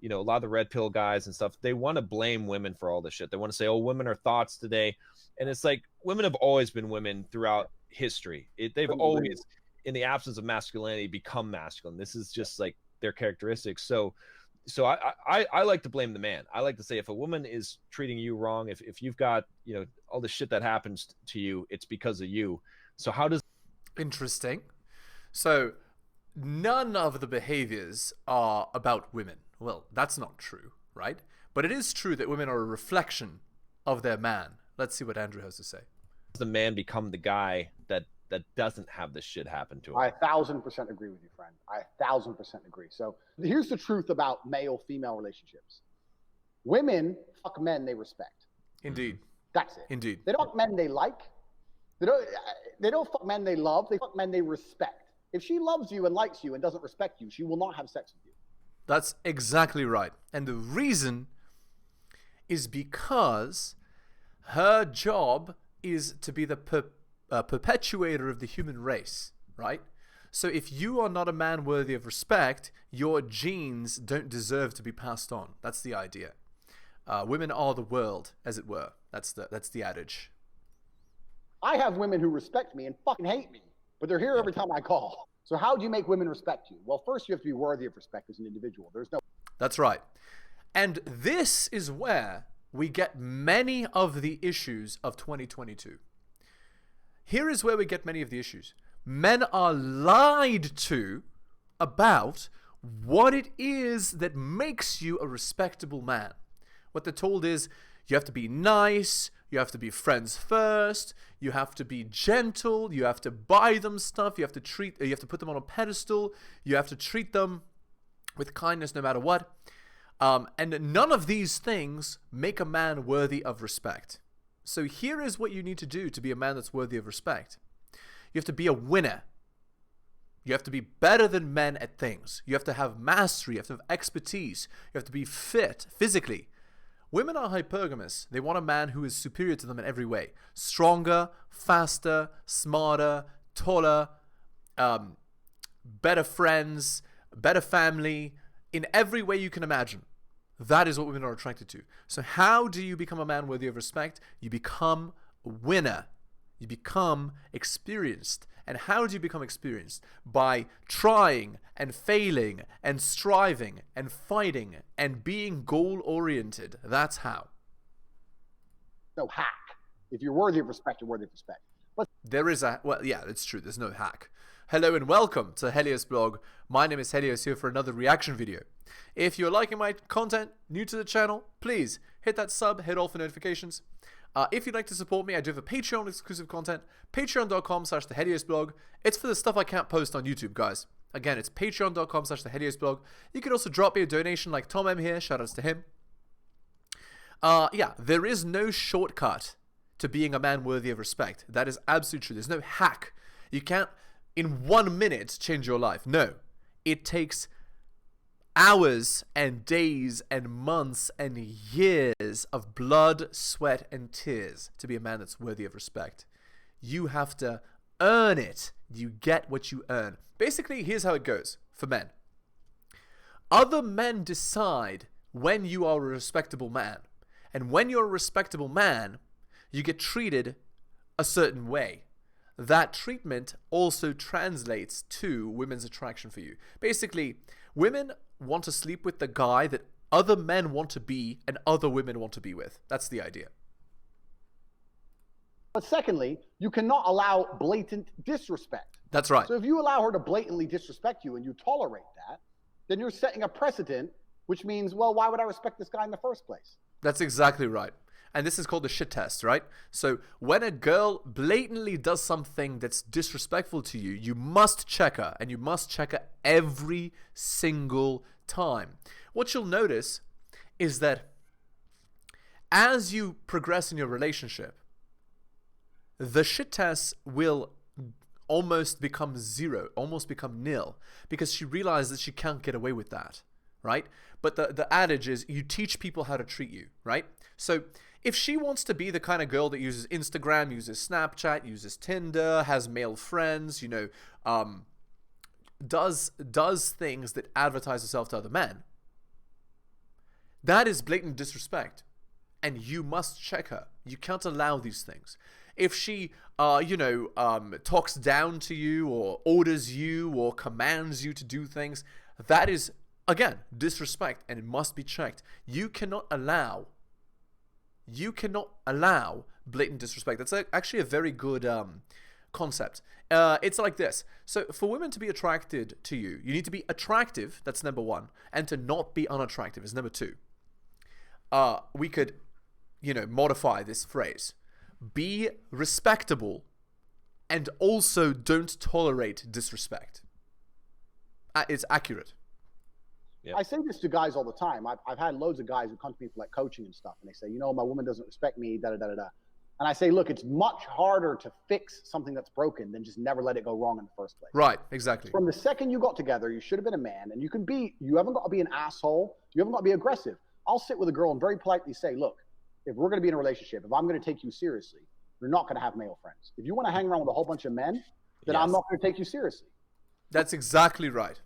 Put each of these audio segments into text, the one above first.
you know, a lot of the red pill guys and stuff, they want to blame women for all this shit. They want to say, oh, women are thoughts today. And it's like, women have always been women throughout history. They've always, in the absence of masculinity, become masculine. This is just like their characteristics. So I like to blame the man. I like to say, if a woman is treating you wrong, if you've got, you know, all the shit that happens to you, it's because of you. So how does... Interesting. So none of the behaviors are about women. Well, that's not true, right? But it is true that women are a reflection of their man. Let's see what Andrew has to say. the man become the guy that doesn't have this shit happen to him? I 1,000% agree with you, friend. I 1,000% agree. So here's the truth about male-female relationships. Women fuck men they respect. Indeed. That's it. Indeed. They don't fuck men they like. They don't fuck men they love. They fuck men they respect. If she loves you and likes you and doesn't respect you, she will not have sex with you. That's exactly right. And the reason is because her job is to be the perpetuator of the human race, right? So if you are not a man worthy of respect, your genes don't deserve to be passed on. That's the idea. Women are the world, as it were. That's the adage. I have women who respect me and fucking hate me, but they're here every time I call. So how do you make women respect you? Well, first you have to be worthy of respect as an individual. There's no... That's right. And this is where we get many of the issues of 2022. Here is where we get many of the issues. Men are lied to about what it is that makes you a respectable man. What they're told is you have to be nice, you have to be friends first, you have to be gentle, you have to buy them stuff, you have to put them on a pedestal, you have to treat them with kindness no matter what. And none of these things make a man worthy of respect. So here is what you need to do to be a man that's worthy of respect. You have to be a winner. You have to be better than men at things. You have to have mastery. You have to have expertise. You have to be fit physically. Women are hypergamous. They want a man who is superior to them in every way. Stronger, faster, smarter, taller, better friends, better family, in every way you can imagine. That is what women are attracted to. So how do you become a man worthy of respect? You become a winner. You become experienced. And how do you become experienced? By trying and failing and striving and fighting and being goal-oriented. That's how. No hack. If you're worthy of respect, you're worthy of respect. But there is a... Well, yeah, it's true. There's no hack. Hello and welcome to Helios blog. My name is Helios, here for another reaction video. If you're liking my content, new to the channel, please hit that sub, hit all for notifications. If you'd like to support me, I do have a Patreon exclusive content, patreon.com/theheliosblog. It's for the stuff I can't post on YouTube, guys. Again, it's patreon.com/theheliosblog. You can also drop me a donation like Tom M here, shoutouts to him. Yeah, there is no shortcut to being a man worthy of respect. That is absolutely true. There's no hack. You can't, in 1 minute, change your life. No. It takes hours and days and months and years of blood, sweat, and tears to be a man that's worthy of respect. You have to earn it. You get what you earn. Basically, here's how it goes for men. Other men decide when you are a respectable man. And when you're a respectable man, you get treated a certain way. That treatment also translates to women's attraction for you. Basically, women want to sleep with the guy that other men want to be and other women want to be with. That's the idea. But secondly, you cannot allow blatant disrespect. That's right. So if you allow her to blatantly disrespect you and you tolerate that, then you're setting a precedent, which means, well, why would I respect this guy in the first place? That's exactly right. And this is called the shit test, right? So when a girl blatantly does something that's disrespectful to you, you must check her, and you must check her every single time. What you'll notice is that as you progress in your relationship, the shit test will almost become zero, almost become nil, because she realizes that she can't get away with that, right? But the adage is you teach people how to treat you, right? So if she wants to be the kind of girl that uses Instagram, uses Snapchat, uses Tinder, has male friends, you know, does things that advertise herself to other men, That is blatant disrespect. And you must check her. You can't allow these things. If she, talks down to you or orders you or commands you to do things, that is, again, disrespect, and it must be checked. You cannot allow blatant disrespect. That's actually a very good concept. It's like this. So for women to be attracted to you, you need to be attractive. That's number one. And to not be unattractive is number two. We could, modify this phrase. Be respectable and also don't tolerate disrespect. It's accurate. Yep. I say this to guys all the time. I've had loads of guys who come to me for like coaching and stuff, and they say, my woman doesn't respect me, da da da da da. And I say, look, it's much harder to fix something that's broken than just never let it go wrong in the first place. Right, exactly. From the second you got together, you should have been a man, and you haven't got to be an asshole. You haven't got to be aggressive. I'll sit with a girl and very politely say, look, if we're going to be in a relationship, if I'm going to take you seriously, you're not going to have male friends. If you want to hang around with a whole bunch of men, then I'm not going to take you seriously. That's exactly right.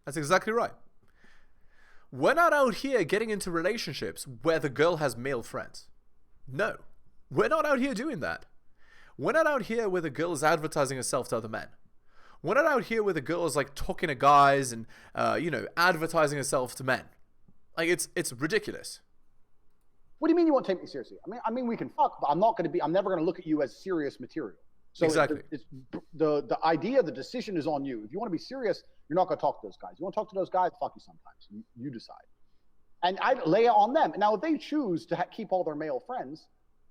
That's exactly right. We're not out here getting into relationships where the girl has male friends. No, we're not out here doing that. We're not out here where the girl is advertising herself to other men. We're not out here where the girl is like talking to guys and, advertising herself to men. Like it's ridiculous. What do you mean you won't take me seriously? I mean we can fuck, but I'm never going to look at you as serious material. So exactly. The idea, the decision is on you. If you want to be serious, you're not going to talk to those guys. You want to talk to those guys, fuck you sometimes. You decide. And I lay it on them. Now, if they choose to keep all their male friends,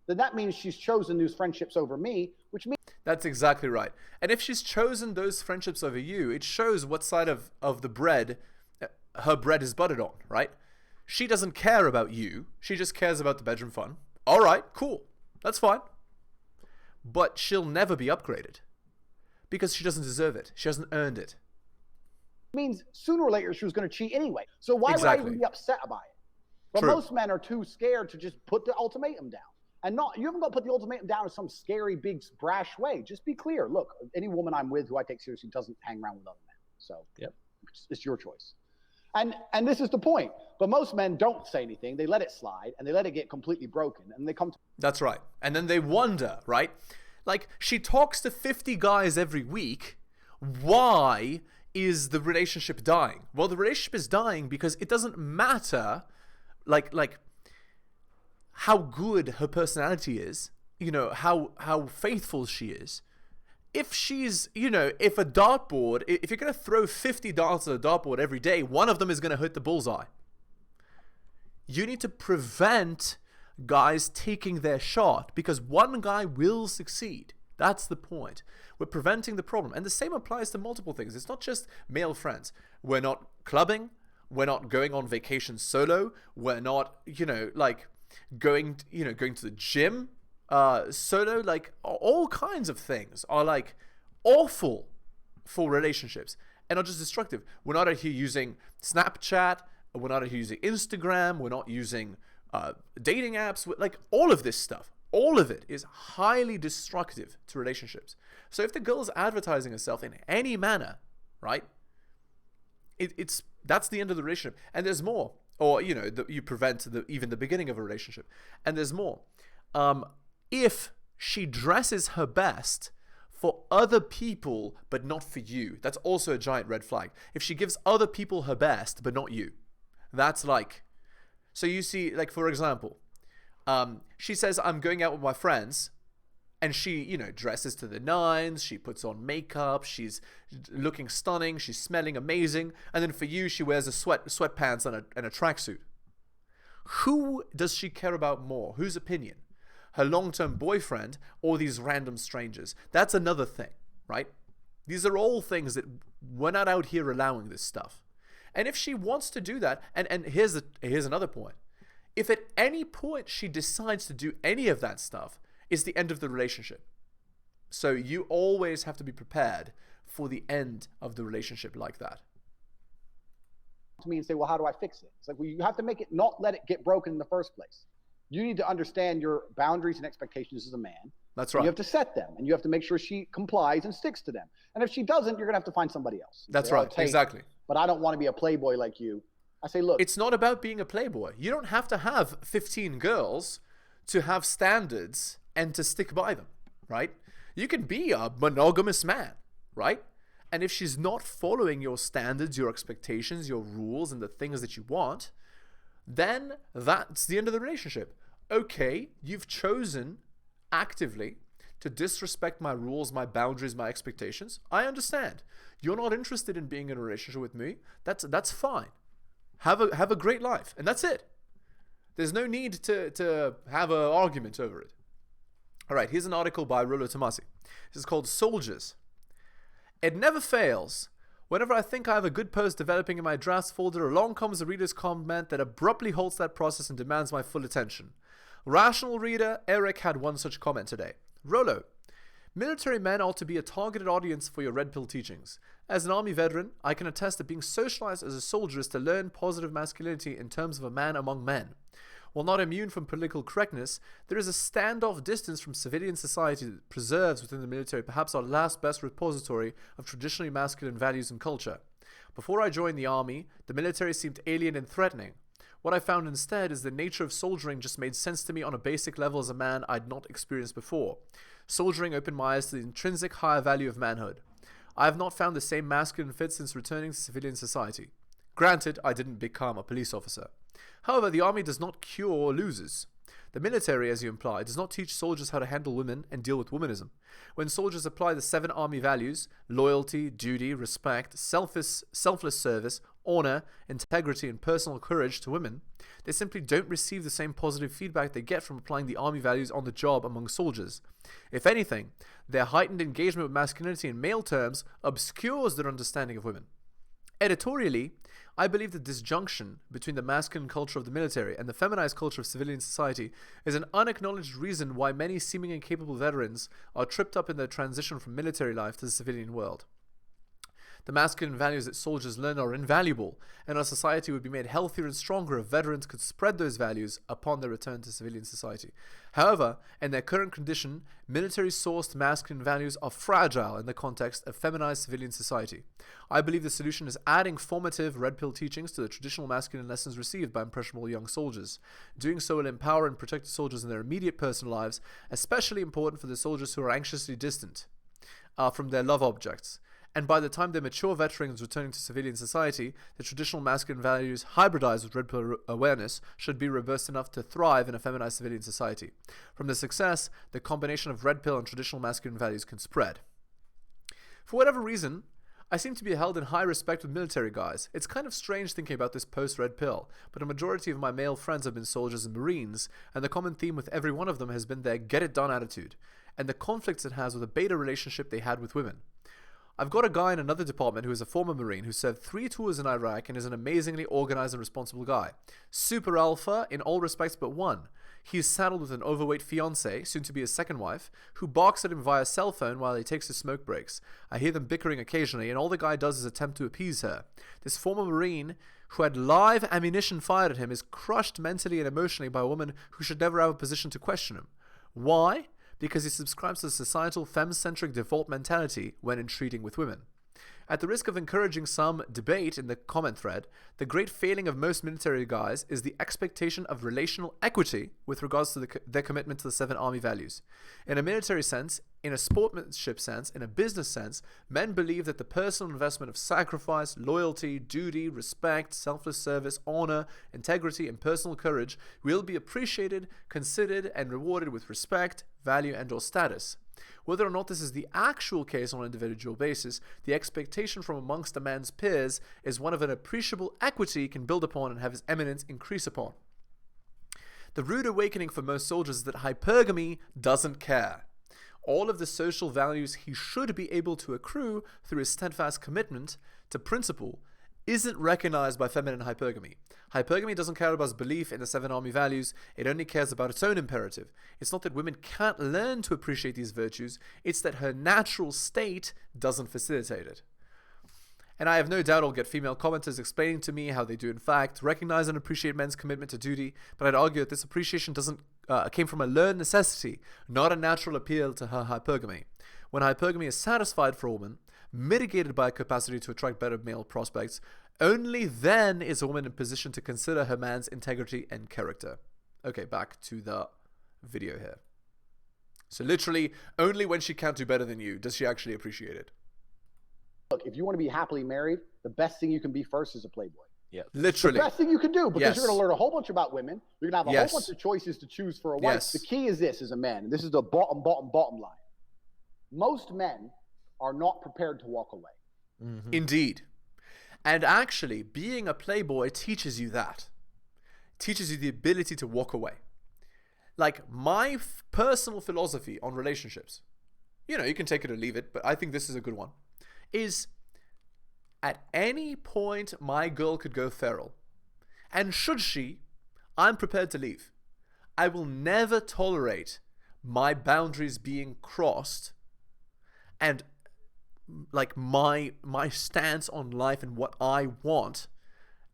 then that means she's chosen those friendships over me, which means... That's exactly right. And if she's chosen those friendships over you, it shows what side of the bread her bread is buttered on, right? She doesn't care about you. She just cares about the bedroom fun. All right, cool. That's fine. But she'll never be upgraded because she doesn't deserve it. She hasn't earned it. Means sooner or later she was going to cheat anyway. So why would I even be upset about it? But most men are too scared to just put the ultimatum down. And you haven't got to put the ultimatum down in some scary, big, brash way. Just be clear. Look, any woman I'm with who I take seriously doesn't hang around with other men. So it's your choice. And this is the point. But most men don't say anything. They let it slide and they let it get completely broken. And they come to... That's right. And then they wonder, right? Like, she talks to 50 guys every week. Why is the relationship dying? Well, the relationship is dying because it doesn't matter, like how good her personality is, how faithful she is. If she's, if a dartboard, if you're going to throw 50 darts at a dartboard every day, one of them is going to hit the bullseye. You need to prevent guys taking their shot because one guy will succeed. That's the point. We're preventing the problem. And the same applies to multiple things. It's not just male friends. We're not clubbing. We're not going on vacation solo. We're not, going to the gym solo. Like, all kinds of things are like awful for relationships and not just destructive. We're not out here using Snapchat. We're not out here using Instagram. We're not using dating apps. Like, all of this stuff. All of it is highly destructive to relationships. So if the girl is advertising herself in any manner, right, that's the end of the relationship. And there's more. Or, you prevent even the beginning of a relationship. And there's more. If she dresses her best for other people, but not for you, that's also a giant red flag. If she gives other people her best, but not you, that's like... So you see, like, for example... she says, I'm going out with my friends, and she, dresses to the nines, she puts on makeup, she's looking stunning, she's smelling amazing, and then for you, she wears a sweatpants and a tracksuit. Who does she care about more? Whose opinion? Her long-term boyfriend or these random strangers? That's another thing, right? These are all things that we're not out here allowing this stuff. And if she wants to do that, and here's another point. If at any point she decides to do any of that stuff, it's the end of the relationship. So you always have to be prepared for the end of the relationship like that. To me and say, well, how do I fix it? It's like, well, you have to make it, not let it get broken in the first place. You need to understand your boundaries and expectations as a man. That's right. You have to set them, and you have to make sure she complies and sticks to them. And if she doesn't, you're going to have to find somebody else. That's right. Exactly. But I don't want to be a playboy like you. I say, look, it's not about being a playboy. You don't have to have 15 girls to have standards and to stick by them, right? You can be a monogamous man, right? And if she's not following your standards, your expectations, your rules, and the things that you want, then that's the end of the relationship. Okay, you've chosen actively to disrespect my rules, my boundaries, my expectations. I understand. You're not interested in being in a relationship with me. That's fine. Have a great life, and that's it. There's no need to have an argument over it. All right, here's an article by Rollo Tomasi. This is called Soldiers. It never fails. Whenever I think I have a good post developing in my drafts folder, along comes a reader's comment that abruptly halts that process and demands my full attention. Rational reader Eric had one such comment today. Rollo, military men ought to be a targeted audience for your red pill teachings. As an army veteran, I can attest that being socialized as a soldier is to learn positive masculinity in terms of a man among men. While not immune from political correctness, there is a standoff distance from civilian society that preserves within the military perhaps our last best repository of traditionally masculine values and culture. Before I joined the army, the military seemed alien and threatening. What I found instead is the nature of soldiering just made sense to me on a basic level as a man I'd not experienced before. Soldiering opened my eyes to the intrinsic higher value of manhood. I have not found the same masculine fit since returning to civilian society. Granted, I didn't become a police officer. However, the army does not cure losers. The military, as you imply, does not teach soldiers how to handle women and deal with womanism. When soldiers apply the 7 army values, loyalty, duty, respect, selfless service, honor, integrity, and personal courage to women, they simply don't receive the same positive feedback they get from applying the army values on the job among soldiers. If anything, their heightened engagement with masculinity in male terms obscures their understanding of women. Editorially, I believe the disjunction between the masculine culture of the military and the feminized culture of civilian society is an unacknowledged reason why many seemingly capable veterans are tripped up in their transition from military life to the civilian world. The masculine values that soldiers learn are invaluable, and our society would be made healthier and stronger if veterans could spread those values upon their return to civilian society. However, in their current condition, military-sourced masculine values are fragile in the context of feminized civilian society. I believe the solution is adding formative red pill teachings to the traditional masculine lessons received by impressionable young soldiers. Doing so will empower and protect the soldiers in their immediate personal lives, especially important for the soldiers who are anxiously distant from their love objects. And by the time they're mature veterans returning to civilian society, the traditional masculine values hybridized with red pill awareness should be robust enough to thrive in a feminized civilian society. From the success, the combination of red pill and traditional masculine values can spread. For whatever reason, I seem to be held in high respect with military guys. It's kind of strange thinking about this post-red pill, but a majority of my male friends have been soldiers and Marines, and the common theme with every one of them has been their get-it-done attitude, and the conflicts it has with a beta relationship they had with women. I've got a guy in another department who is a former Marine who served 3 tours in Iraq and is an amazingly organized and responsible guy. Super alpha in all respects but one. He is saddled with an overweight fiancée, soon to be his second wife, who barks at him via cell phone while he takes his smoke breaks. I hear them bickering occasionally, and all the guy does is attempt to appease her. This former Marine, who had live ammunition fired at him, is crushed mentally and emotionally by a woman who should never have a position to question him. Why? Because he subscribes to the societal femme-centric default mentality when entreating with women. At the risk of encouraging some debate in the comment thread, the great failing of most military guys is the expectation of relational equity with regards to their commitment to the 7 army values. In a military sense, in a sportsmanship sense, in a business sense, men believe that the personal investment of sacrifice, loyalty, duty, respect, selfless service, honor, integrity, and personal courage will be appreciated, considered, and rewarded with respect, value, and/or status. Whether or not this is the actual case on an individual basis, the expectation from amongst a man's peers is one of an appreciable equity he can build upon and have his eminence increase upon. The rude awakening for most soldiers is that hypergamy doesn't care. All of the social values he should be able to accrue through his steadfast commitment to principle isn't recognized by feminine hypergamy. Hypergamy doesn't care about its belief in the 7 army values, it only cares about its own imperative. It's not that women can't learn to appreciate these virtues, it's that her natural state doesn't facilitate it. And I have no doubt I'll get female commenters explaining to me how they do in fact recognize and appreciate men's commitment to duty, but I'd argue that this appreciation came from a learned necessity, not a natural appeal to her hypergamy. When hypergamy is satisfied for a woman, mitigated by a capacity to attract better male prospects, only then is a woman in position to consider her man's integrity and character. Okay, back to the video here. So literally, only when she can't do better than you does she actually appreciate it. Look, if you want to be happily married, the best thing you can be first is a playboy. Yeah, literally. The best thing you can do, because you're going to learn a whole bunch about women. You're going to have a whole bunch of choices to choose for a wife. The key is this as a man, and this is the bottom line. Most men are not prepared to walk away. Mm-hmm. Indeed. And actually, being a playboy teaches you that. Teaches you the ability to walk away. Like, my personal philosophy on relationships, you know, you can take it or leave it, but I think this is a good one, is at any point my girl could go feral. And should she, I'm prepared to leave. I will never tolerate my boundaries being crossed and like my stance on life and what I want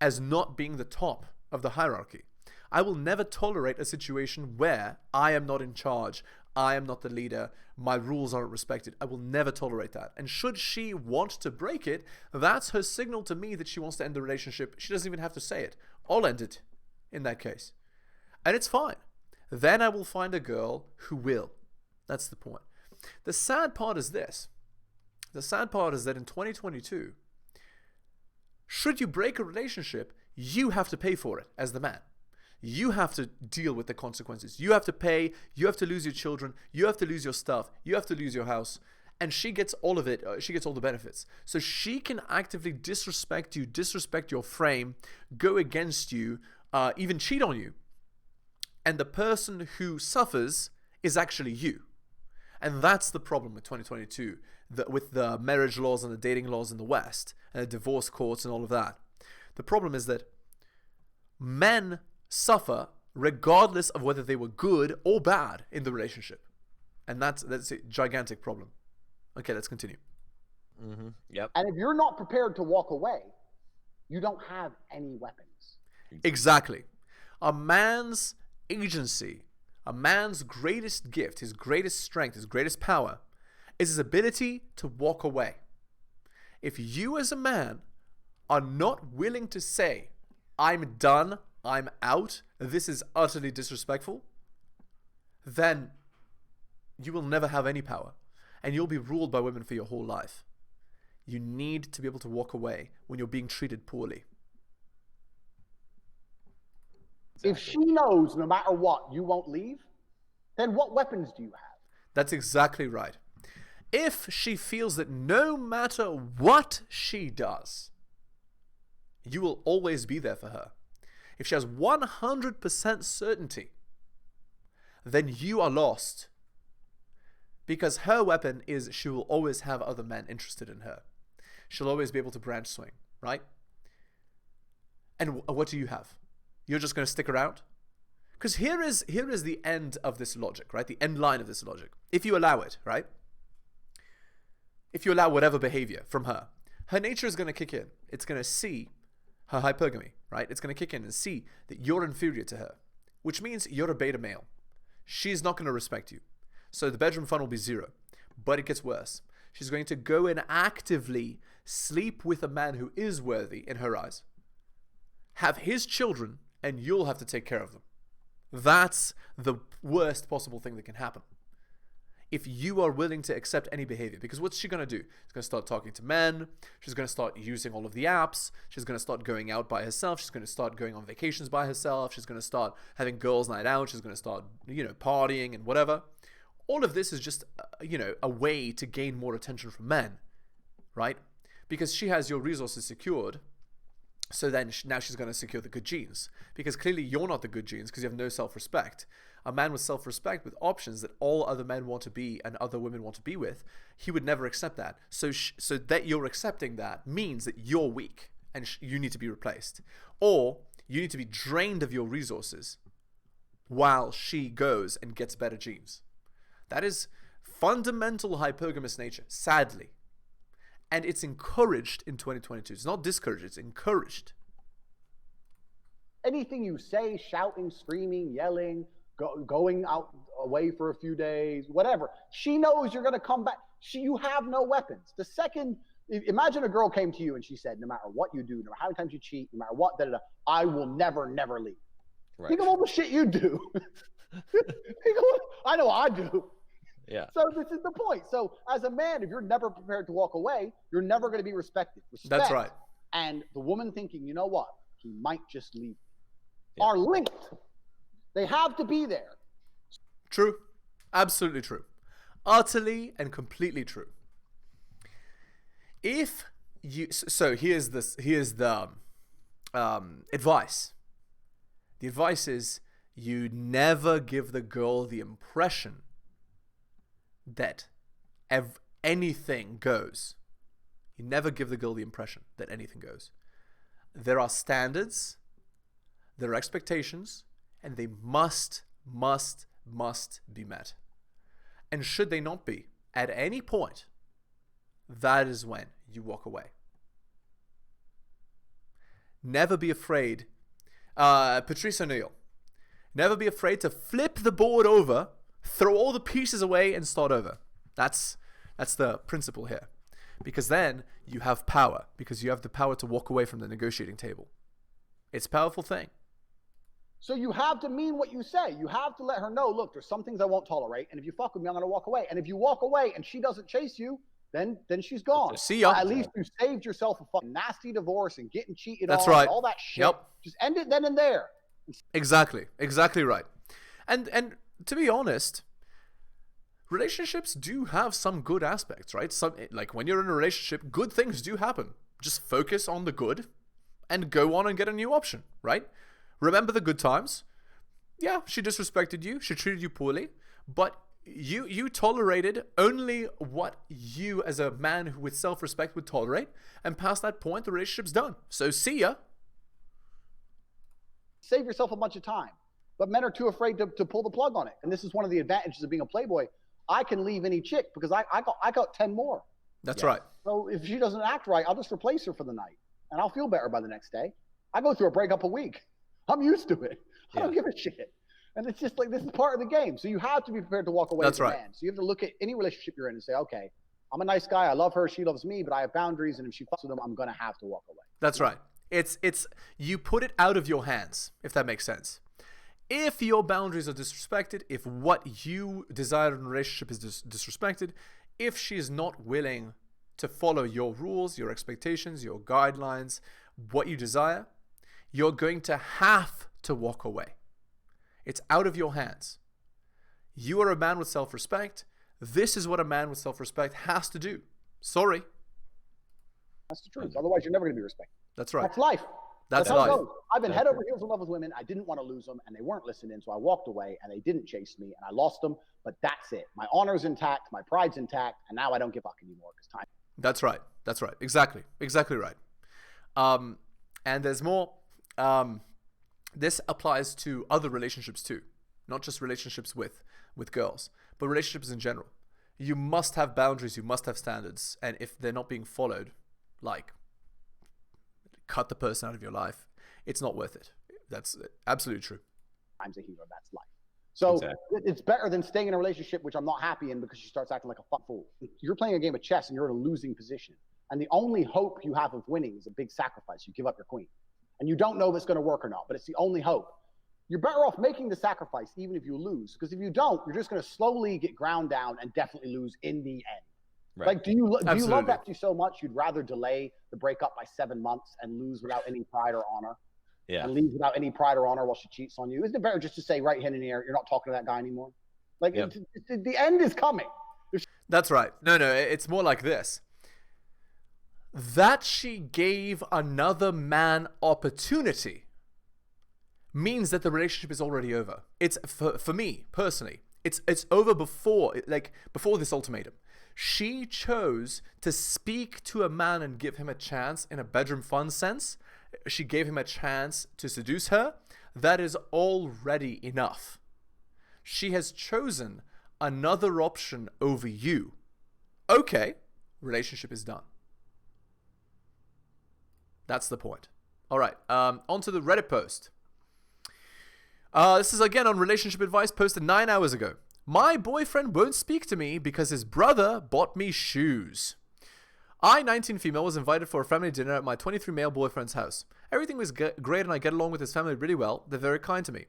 as not being the top of the hierarchy. I will never tolerate a situation where I am not in charge, I am not the leader, my rules aren't respected. I will never tolerate that. And should she want to break it, that's her signal to me that she wants to end the relationship. She doesn't even have to say it. I'll end it in that case. And it's fine. Then I will find a girl who will. That's the point. The sad part is this. The sad part is that in 2022, should you break a relationship, you have to pay for it as the man. You have to deal with the consequences. You have to pay, you have to lose your children, you have to lose your stuff, you have to lose your house. And she gets all of it, she gets all the benefits. So she can actively disrespect you, disrespect your frame, go against you, even cheat on you. And the person who suffers is actually you. And that's the problem with 2022, with the marriage laws and the dating laws in the West, and the divorce courts and all of that. The problem is that men suffer regardless of whether they were good or bad in the relationship. And that's a gigantic problem. Okay, let's continue. Mm-hmm. Yep. And if you're not prepared to walk away, you don't have any weapons. Exactly. A man's agency, a man's greatest gift, his greatest strength, his greatest power is his ability to walk away. If you as a man are not willing to say, I'm done, I'm out, this is utterly disrespectful, then you will never have any power and you'll be ruled by women for your whole life. You need to be able to walk away when you're being treated poorly. If she knows no matter what you won't leave, then what weapons do you have? That's exactly right. If she feels that no matter what she does, you will always be there for her. If she has 100% certainty, then you are lost. Because her weapon is she will always have other men interested in her. She'll always be able to branch swing, right? And what do you have? You're just going to stick around? Because here is the end of this logic, right? The end line of this logic. If you allow it, right? If you allow whatever behavior from her, her nature is going to kick in. It's going to see her hypergamy, right? It's going to kick in and see that you're inferior to her, which means you're a beta male. She's not going to respect you. So the bedroom fun will be 0. But it gets worse. She's going to go and actively sleep with a man who is worthy in her eyes, have his children, and you'll have to take care of them. That's the worst possible thing that can happen. If you are willing to accept any behavior, because what's she going to do? She's going to start talking to men. She's going to start using all of the apps. She's going to start going out by herself. She's going to start going on vacations by herself. She's going to start having girls' night out. She's going to start, partying and whatever. All of this is just, a way to gain more attention from men, right? Because she has your resources secured. So then now she's going to secure the good genes, because clearly you're not the good genes because you have no self-respect. A man with self-respect, with options that all other men want to be and other women want to be with, he would never accept that. So that you're accepting that means that you're weak and you need to be replaced, or you need to be drained of your resources while she goes and gets better genes. That is fundamental hypergamous nature, sadly. And it's encouraged in 2022. It's not discouraged, it's encouraged. Anything you say, shouting, screaming, yelling, going out away for a few days, whatever. She knows you're going to come back. you have no weapons. The second, imagine a girl came to you and she said, no matter what you do, no matter how many times you cheat, no matter what, I will never leave. Right. Think of all the shit you do. I know I do. Yeah. So this is the point. So as a man, if you're never prepared to walk away, you're never going to be respected. That's right. And the woman thinking, you know what, he might just leave me, are linked. They have to be there. True. Absolutely true. Utterly and completely true. If you, so here's the advice. The advice is you never give the girl the impression that anything goes. You never give the girl the impression that anything goes. There are standards, there are expectations, and they must be met. And should they not be, at any point, that is when you walk away. Never be afraid. Patrice O'Neill. Never be afraid to flip the board over, throw all the pieces away, and start over. That's the principle here. Because then you have power. Because you have the power to walk away from the negotiating table. It's a powerful thing. So you have to mean what you say. You have to let her know, look, there's some things I won't tolerate, and if you fuck with me, I'm going to walk away. And if you walk away and she doesn't chase you, then she's gone. See ya. At least you saved yourself a fucking nasty divorce and getting cheated on. That's right. And all that shit. Yep. Just end it then and there. Exactly right. And to be honest, relationships do have some good aspects, right? Like when you're in a relationship, good things do happen. Just focus on the good and go on and get a new option, right? Remember the good times. Yeah, she disrespected you, she treated you poorly, but you tolerated only what you as a man with self-respect would tolerate, and past that point the relationship's done. So see ya. Save yourself a bunch of time. But men are too afraid to pull the plug on it. And this is one of the advantages of being a playboy. I can leave any chick because I got 10 more. That's right. So if she doesn't act right, I'll just replace her for the night. And I'll feel better by the next day. I go through a breakup a week. I'm used to it. I don't give a shit. And it's just like, this is part of the game. So you have to be prepared to walk away as a man. So you have to look at any relationship you're in and say, okay, I'm a nice guy. I love her. She loves me, but I have boundaries. And if she fucks with them, I'm going to have to walk away. That's right. It's you put it out of your hands, if that makes sense. If your boundaries are disrespected, if what you desire in a relationship is disrespected, if she is not willing to follow your rules, your expectations, your guidelines, what you desire, you're going to have to walk away. It's out of your hands. You are a man with self-respect. This is what a man with self-respect has to do. Sorry. That's the truth. Otherwise, you're never going to be respected. That's right. That's life. That's how life. it goes. I've been head over heels in love with women. I didn't want to lose them, and they weren't listening, so I walked away, and they didn't chase me, and I lost them. But that's it. My honor's intact, my pride's intact, and now I don't give a fuck anymore because time. That's right. That's right. Exactly right. And there's more. This applies to other relationships too, not just relationships with girls, but relationships in general. You must have boundaries. You must have standards, and if they're not being followed, like, cut the person out of your life. It's not worth it. That's absolutely true. Time's a hero. That's life. So it's better than staying in a relationship which I'm not happy in because she starts acting like a fuck fool. You're playing a game of chess and you're in a losing position. And the only hope you have of winning is a big sacrifice. You give up your queen. And you don't know if it's going to work or not, but it's the only hope. You're better off making the sacrifice even if you lose. Because if you don't, you're just going to slowly get ground down and definitely lose in the end. Right. Like, do you love that so much you'd rather delay the breakup by 7 months and lose without any pride or honor? Yeah. And leave without any pride or honor while she cheats on you? Isn't it better just to say right hand in the air, you're not talking to that guy anymore? Like, the end is coming. That's right. No, it's more like this. That she gave another man opportunity means that the relationship is already over. It's for me personally, it's over before this ultimatum. She chose to speak to a man and give him a chance in a bedroom fun sense. She gave him a chance to seduce her. That is already enough. She has chosen another option over you. Okay, relationship is done. That's the point. All right, on to the Reddit post. This is again on relationship advice posted 9 hours ago. My boyfriend won't speak to me because his brother bought me shoes. I, 19 female, was invited for a family dinner at my 23 male boyfriend's house. Everything was great and I get along with his family really well. They're very kind to me.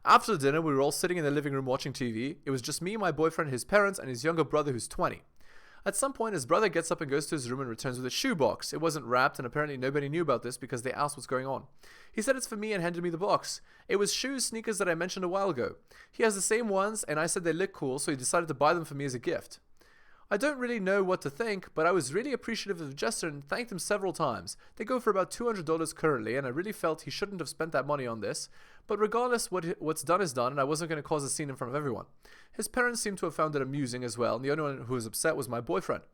After the dinner, we were all sitting in the living room watching TV. It was just me, my boyfriend, his parents, and his younger brother who's 20. At some point, his brother gets up and goes to his room and returns with a shoebox. It wasn't wrapped, and apparently nobody knew about this because they asked what's going on. He said it's for me and handed me the box. It was shoes, sneakers that I mentioned a while ago. He has the same ones, and I said they look cool, so he decided to buy them for me as a gift. I don't really know what to think, but I was really appreciative of the gesture and thanked him several times. They go for about $200 currently, and I really felt he shouldn't have spent that money on this. But regardless, what's done is done, and I wasn't going to cause a scene in front of everyone. His parents seemed to have found it amusing as well, and the only one who was upset was my boyfriend.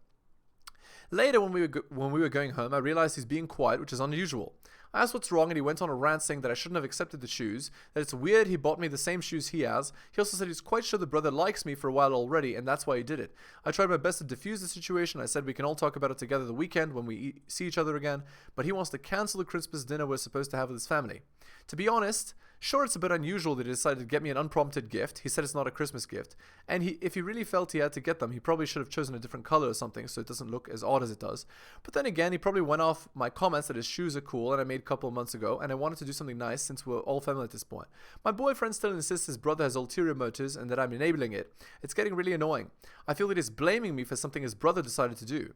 Later, when we were going home, I realized he's being quiet, which is unusual. I asked what's wrong, and he went on a rant saying that I shouldn't have accepted the shoes, that it's weird he bought me the same shoes he has. He also said he's quite sure the brother likes me for a while already, and that's why he did it. I tried my best to diffuse the situation. I said we can all talk about it together the weekend when we see each other again, but he wants to cancel the Christmas dinner we're supposed to have with his family. To be honest, sure, it's a bit unusual that he decided to get me an unprompted gift. He said it's not a Christmas gift. And if he really felt he had to get them, he probably should have chosen a different color or something so it doesn't look as odd as it does. But then again, he probably went off my comments that his shoes are cool and I made a couple of months ago, and I wanted to do something nice since we're all family at this point. My boyfriend still insists his brother has ulterior motives and that I'm enabling it. It's getting really annoying. I feel that he's blaming me for something his brother decided to do.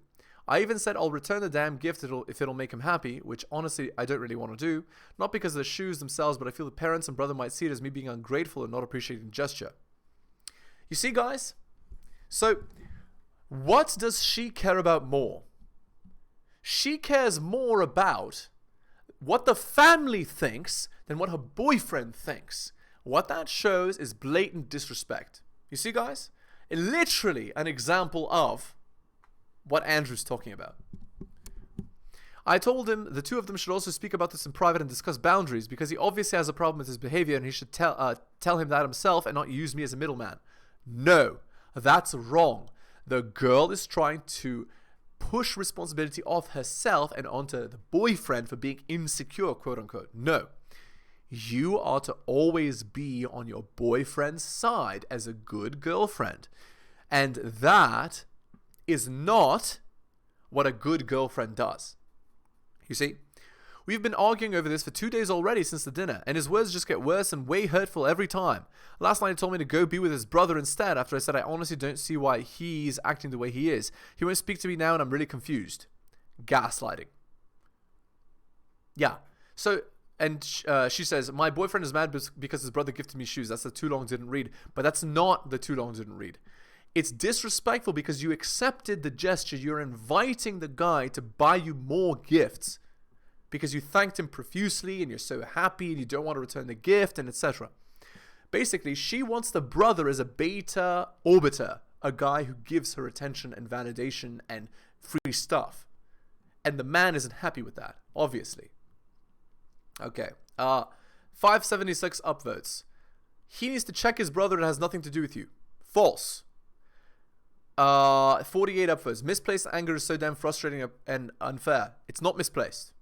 I even said I'll return the damn gift if it'll make him happy, which honestly I don't really want to do. Not because of the shoes themselves, but I feel the parents and brother might see it as me being ungrateful and not appreciating the gesture. You see, guys? So, what does she care about more? She cares more about what the family thinks than what her boyfriend thinks. What that shows is blatant disrespect. You see, guys? Literally an example of what Andrew's talking about. I told him the two of them should also speak about this in private and discuss boundaries because he obviously has a problem with his behavior and he should tell him that himself and not use me as a middleman. No, that's wrong. The girl is trying to push responsibility off herself and onto the boyfriend for being insecure, quote unquote. No. You are to always be on your boyfriend's side as a good girlfriend. And that is not what a good girlfriend does. You see, we've been arguing over this for 2 days already since the dinner, and his words just get worse and way hurtful every time. Last night he told me to go be with his brother instead after I said I honestly don't see why he's acting the way he is. He won't speak to me now and I'm really confused. Gaslighting. Yeah. So, and she says, my boyfriend is mad because his brother gifted me shoes. That's the too long didn't read. But that's not the too long didn't read. It's disrespectful because you accepted the gesture. You're inviting the guy to buy you more gifts because you thanked him profusely and you're so happy and you don't want to return the gift and etc. Basically, she wants the brother as a beta orbiter, a guy who gives her attention and validation and free stuff. And the man isn't happy with that, obviously. Okay, 576 upvotes. He needs to check his brother. It has nothing to do with you. False. 48 upvotes. Misplaced anger is so damn frustrating and unfair. It's not misplaced.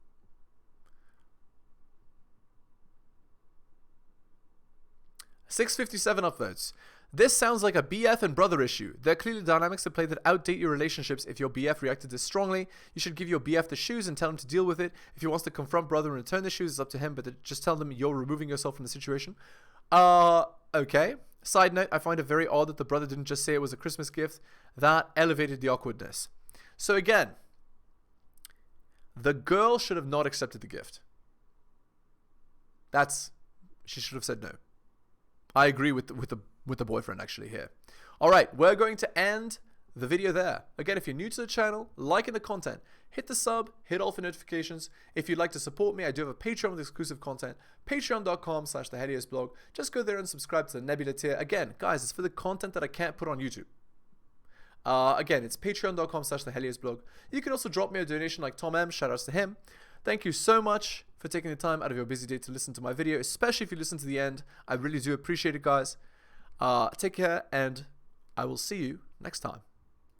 $657 upvotes. This sounds like a BF and brother issue. There are clearly dynamics at play that outdate your relationships. If your BF reacted this strongly, you should give your BF the shoes and tell him to deal with it. If he wants to confront brother and return the shoes, it's up to him, but just tell them you're removing yourself from the situation. Okay. Side note, I find it very odd that the brother didn't just say it was a Christmas gift. That elevated the awkwardness. So again, the girl should have not accepted the gift. She should have said no. I agree with the boyfriend actually here. All right, we're going to end the video there. Again, if you're new to the channel, liking the content, hit the sub, hit all for notifications. If you'd like to support me, I do have a Patreon with exclusive content, patreon.com/theheliosblog. Just go there and subscribe to the Nebula tier. Again, guys, it's for the content that I can't put on YouTube. Again, it's patreon.com/theheliosblog. You can also drop me a donation like Tom M. Shout outs to him. Thank you so much for taking the time out of your busy day to listen to my video, especially if you listen to the end. I really do appreciate it, guys. Take care, and I will see you next time.